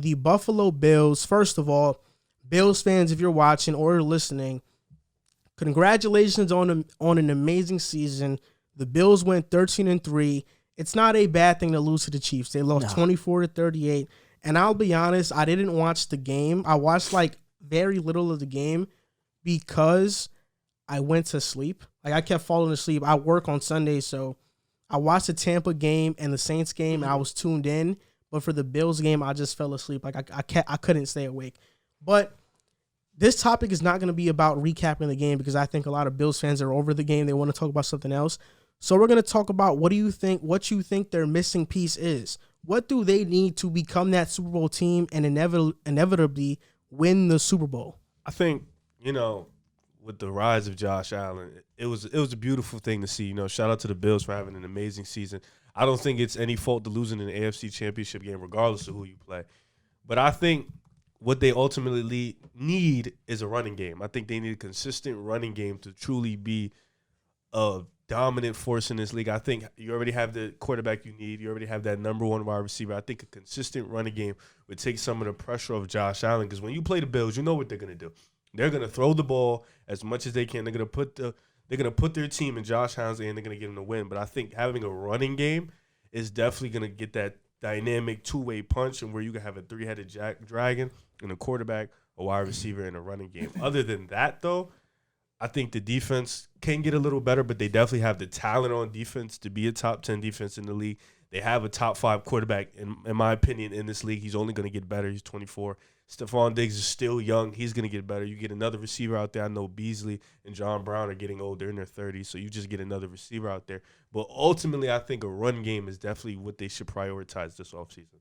the Buffalo Bills. First of all, Bills fans, if you're watching or listening, congratulations on an amazing season. The Bills went 13-3. It's not a bad thing to lose to the Chiefs. They lost 24-38. And I'll be honest, I didn't watch the game. I watched like very little of the game because I went to sleep. Like I kept falling asleep. I work on Sundays, so I watched the Tampa game and the Saints game, and I was tuned in. But for the Bills game, I just fell asleep. Like I couldn't stay awake. But this topic is not going to be about recapping the game because I think a lot of Bills fans are over the game. They want to talk about something else. So we're going to talk about what you think their missing piece is. What do they need to become that Super Bowl team and inevitably win the Super Bowl? I think, with the rise of Josh Allen, it was a beautiful thing to see. Shout out to the Bills for having an amazing season. I don't think it's any fault to losing an AFC Championship game regardless of who you play. But I think what they ultimately need is a running game. I think they need a consistent running game to truly be a dominant force in this league. I think you already have the quarterback you need. You already have that number one wide receiver. I think a consistent running game would take some of the pressure off Josh Allen because when you play the Bills, you know what they're going to do. They're going to throw the ball as much as they can. They're going to put their team in Josh Allen's hand. They're going to get him to win. But I think having a running game is definitely going to get that dynamic two-way punch and where you can have a three-headed dragon and a quarterback, a wide receiver, and a running game. Other than that, though, I think the defense can get a little better, but they definitely have the talent on defense to be a top 10 defense in the league. They have a top 5 quarterback, in my opinion, in this league. He's only going to get better. He's 24. Stephon Diggs is still young. He's going to get better. You get another receiver out there. I know Beasley and John Brown are getting older in their 30s, so you just get another receiver out there. But ultimately, I think a run game is definitely what they should prioritize this offseason.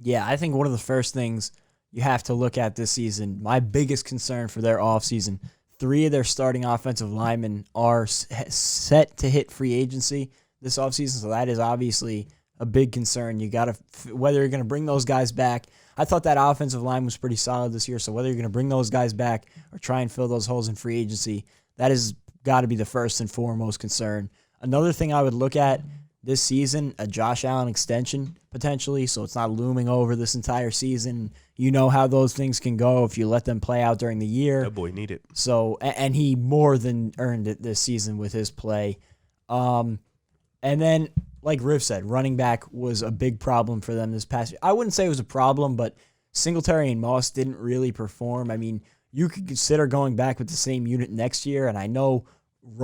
Yeah, I think one of the first things you have to look at this season, my biggest concern for their offseason, 3 of their starting offensive linemen are set to hit free agency this offseason, so that is obviously a big concern. You got to, whether you're going to bring those guys back. I thought that offensive line was pretty solid this year, so whether you're going to bring those guys back or try and fill those holes in free agency, that has got to be the first and foremost concern. Another thing I would look at this season, a Josh Allen extension potentially, so it's not looming over this entire season. You know how those things can go if you let them play out during the year. That boy need it. So, and he more than earned it this season with his play. And then, like Riv said, running back was a big problem for them this past year. I wouldn't say it was a problem, but Singletary and Moss didn't really perform. I mean, you could consider going back with the same unit next year, and I know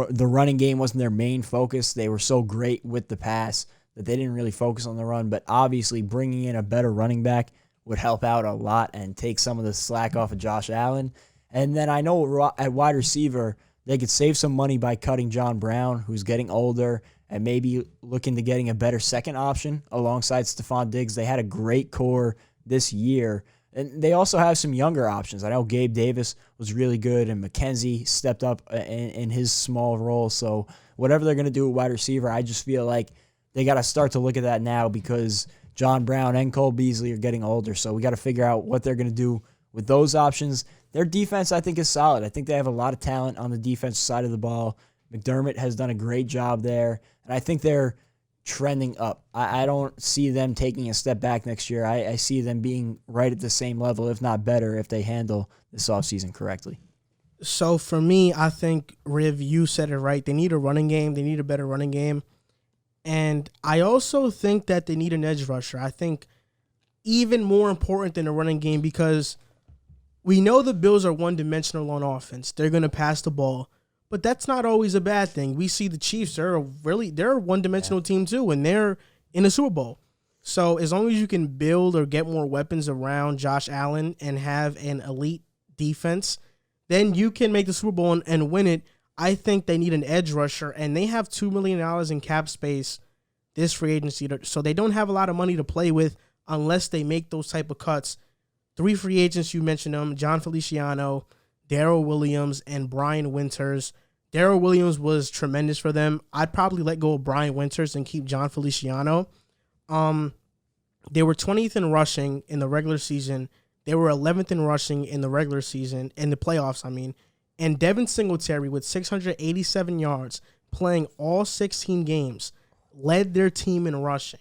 the running game wasn't their main focus. They were so great with the pass that they didn't really focus on the run, but obviously bringing in a better running back would help out a lot and take some of the slack off of Josh Allen. And then I know at wide receiver, they could save some money by cutting John Brown, who's getting older, and maybe looking to getting a better second option alongside Stephon Diggs. They had a great core this year. And they also have some younger options. I know Gabe Davis was really good, and McKenzie stepped up in his small role. So whatever they're going to do at wide receiver, I just feel like they got to start to look at that now because John Brown and Cole Beasley are getting older. So we got to figure out what they're going to do with those options. Their defense, I think, is solid. I think they have a lot of talent on the defensive side of the ball. McDermott has done a great job there, and I think they're trending up. I don't see them taking a step back next year. I see them being right at the same level, if not better, if they handle this offseason correctly. So for me, I think, Riv, you said it right. They need a running game. They need a better running game. And I also think that they need an edge rusher. I think even more important than a running game because we know the Bills are one-dimensional on offense. They're going to pass the ball. But that's not always a bad thing. We see the Chiefs, they're a one-dimensional team too, and they're in the Super Bowl. So as long as you can build or get more weapons around Josh Allen and have an elite defense, then you can make the Super Bowl and win it. I think they need an edge rusher, and they have $2 million in cap space this free agency, so they don't have a lot of money to play with unless they make those type of cuts. 3 free agents, you mentioned them, John Feliciano, Darrell Williams, and Brian Winters. Darrell Williams was tremendous for them. I'd probably let go of Brian Winters and keep John Feliciano. They were 20th in rushing in the regular season. They were 11th in rushing in the regular season, in the playoffs, I mean. And Devin Singletary, with 687 yards, playing all 16 games, led their team in rushing.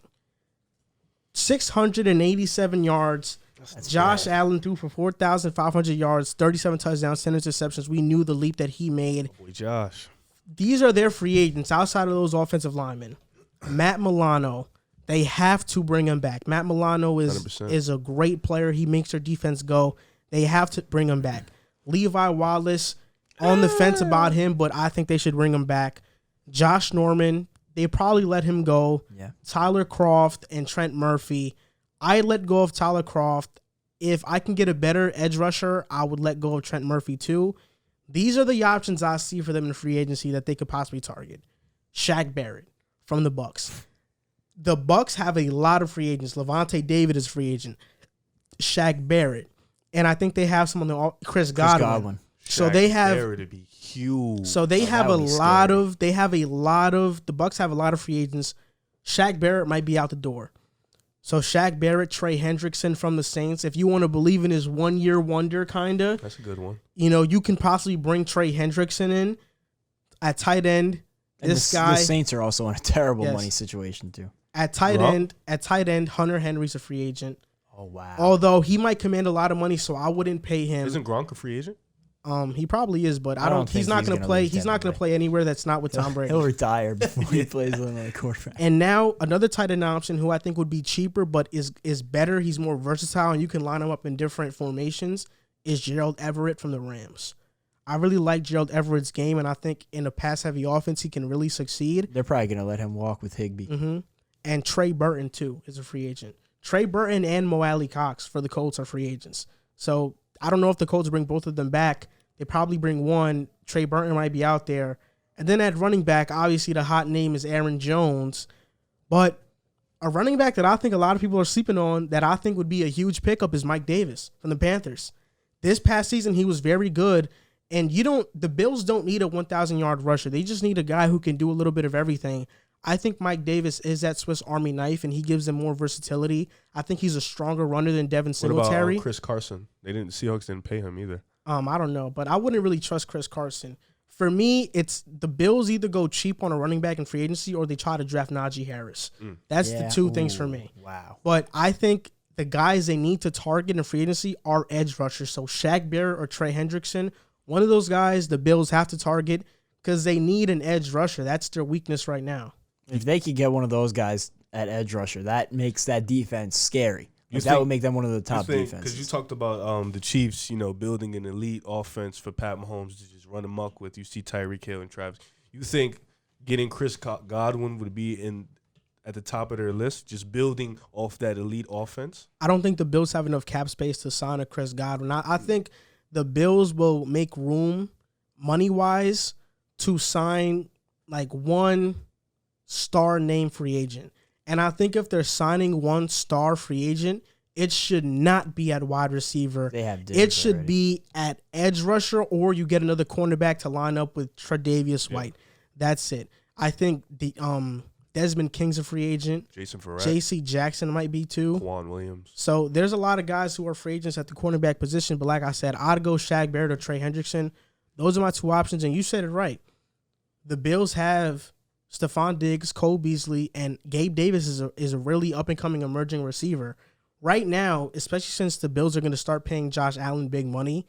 687 yards Josh Allen threw for 4,500 yards, 37 touchdowns, 10 interceptions. We knew the leap that he made. Boy, Josh. These are their free agents outside of those offensive linemen. Matt Milano, they have to bring him back. Matt Milano is a great player. He makes their defense go. They have to bring him back. Levi Wallace, on the fence about him, but I think they should bring him back. Josh Norman, they probably let him go. Yeah. Tyler Kroft and Trent Murphy. I let go of Tyler Kroft. If I can get a better edge rusher, I would let go of Trent Murphy too. These are the options I see for them in free agency that they could possibly target. Shaq Barrett from the Bucks. The Bucks have a lot of free agents. Levante David is a free agent. Shaq Barrett. And I think they have someone, Chris Godwin. So they have Barrett would be huge. So they have a lot of the Bucks have a lot of free agents. Shaq Barrett might be out the door. So Shaq Barrett, Trey Hendrickson from the Saints. If you want to believe in his 1 year wonder, kinda. That's a good one. You know, you can possibly bring Trey Hendrickson in at tight end. And the Saints are also in a terrible money situation too. At tight end, Hunter Henry's a free agent. Oh wow. Although he might command a lot of money, so I wouldn't pay him. Isn't Gronk a free agent? He probably is, but I don't. He's not going to play. He's not going to play anywhere that's not with Tom Brady. He'll retire before he plays on the quarterback. And now another tight end option who I think would be cheaper, but is better. He's more versatile, and you can line him up in different formations. Is Gerald Everett from the Rams? I really like Gerald Everett's game, and I think in a pass-heavy offense he can really succeed. They're probably going to let him walk with Higbee. Mm-hmm. And Trey Burton too is a free agent. Trey Burton and Mo Alley Cox for the Colts are free agents. So I don't know if the Colts bring both of them back. They probably bring one. Trey Burton might be out there. And then at running back, obviously the hot name is Aaron Jones. But a running back that I think a lot of people are sleeping on that I think would be a huge pickup is Mike Davis from the Panthers. This past season, he was very good. And the Bills don't need a 1,000-yard rusher. They just need a guy who can do a little bit of everything. I think Mike Davis is that Swiss Army knife, and he gives them more versatility. I think he's a stronger runner than Devin Singletary. What about Chris Carson? Seahawks didn't pay him either. I don't know, but I wouldn't really trust Chris Carson. For me, it's the Bills either go cheap on a running back in free agency or they try to draft Najee Harris. That's the two things for me. Wow. But I think the guys they need to target in free agency are edge rushers. So Shaq Barrett or Trey Hendrickson, one of those guys the Bills have to target because they need an edge rusher. That's their weakness right now. If they could get one of those guys at edge rusher, that makes that defense scary. That would make them one of the top defenses. Because you talked about the Chiefs, building an elite offense for Pat Mahomes to just run amok with. You see Tyreek Hill and Travis. You think getting Chris Godwin would be at the top of their list, just building off that elite offense? I don't think the Bills have enough cap space to sign a Chris Godwin. I think the Bills will make room money-wise to sign like one star name free agent. And I think if they're signing one star free agent, it should not be at wide receiver. It should be at edge rusher, or you get another cornerback to line up with Tre'Davious White. That's it. I think the Desmond King's a free agent. Jason Verrett. J.C. Jackson might be too. Quan Williams. So there's a lot of guys who are free agents at the cornerback position. But like I said, I'd go Shaq Barrett or Trey Hendrickson. Those are my two options. And you said it right. The Bills have Stephon Diggs, Cole Beasley, and Gabe Davis is a really up-and-coming emerging receiver. Right now, especially since the Bills are going to start paying Josh Allen big money,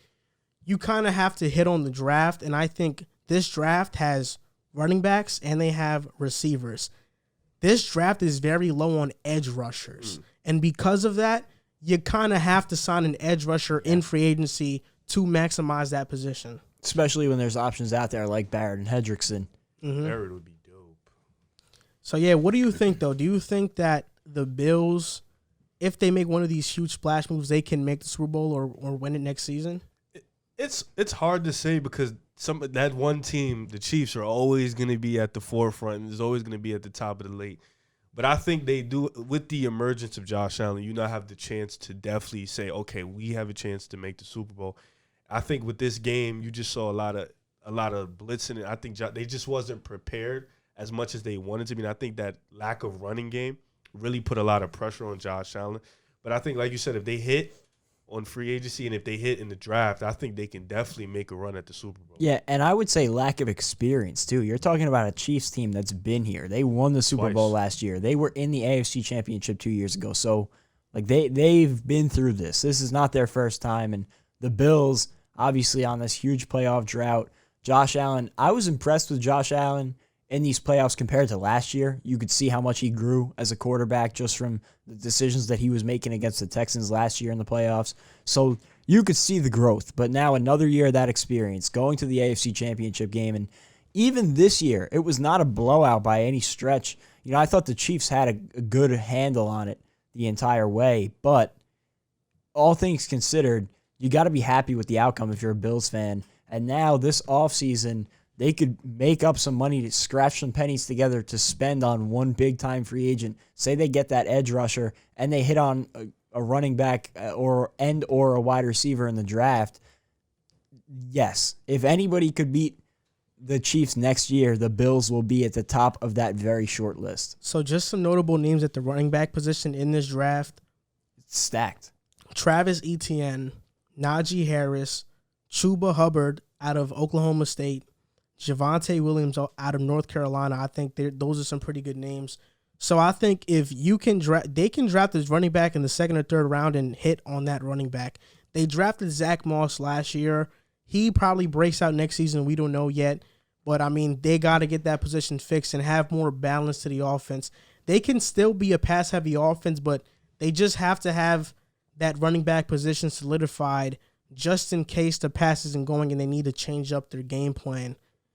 you kind of have to hit on the draft, and I think this draft has running backs and they have receivers. This draft is very low on edge rushers, and because of that, you kind of have to sign an edge rusher in free agency to maximize that position. Especially when there's options out there like Barrett and Hendrickson. Mm-hmm. Barrett would be dope. So, yeah, what do you think, though? Do you think that the Bills, if they make one of these huge splash moves, they can make the Super Bowl or win it next season? It's hard to say because that one team, the Chiefs, are always going to be at the forefront and is always going to be at the top of the lake. But I think they do, with the emergence of Josh Allen, you now have the chance to definitely say, okay, we have a chance to make the Super Bowl. I think with this game, you just saw a lot of blitzing. I think they just wasn't prepared as much as they wanted to be. And I think that lack of running game really put a lot of pressure on Josh Allen. But I think, like you said, if they hit on free agency and if they hit in the draft, I think they can definitely make a run at the Super Bowl. Yeah, and I would say lack of experience, too. You're talking about a Chiefs team that's been here. They won the Super Bowl last year. They were in the AFC Championship 2 years ago. So Like they've been through this. This is not their first time. And the Bills, obviously on this huge playoff drought. Josh Allen, I was impressed with Josh Allen in these playoffs compared to last year. You could see how much he grew as a quarterback just from the decisions that he was making against the Texans last year in the playoffs. So you could see the growth. But now another year of that experience, going to the AFC Championship game. And even this year, it was not a blowout by any stretch. You know, I thought the Chiefs had a good handle on it the entire way. But all things considered, you got to be happy with the outcome if you're a Bills fan. And now this offseason, they could make up some money to scratch some pennies together to spend on one big-time free agent. Say they get that edge rusher and they hit on a running back or a wide receiver in the draft. Yes, if anybody could beat the Chiefs next year, the Bills will be at the top of that very short list. So just some notable names at the running back position in this draft. It's stacked. Travis Etienne, Najee Harris, Chuba Hubbard out of Oklahoma State, Javonte Williams out of North Carolina. I think those are some pretty good names. So I think if you can they can draft this running back in the second or third round and hit on that running back. They drafted Zach Moss last year. He probably breaks out next season. We don't know yet. But, I mean, they got to get that position fixed and have more balance to the offense. They can still be a pass-heavy offense, but they just have to have that running back position solidified just in case the pass isn't going and they need to change up their game plan.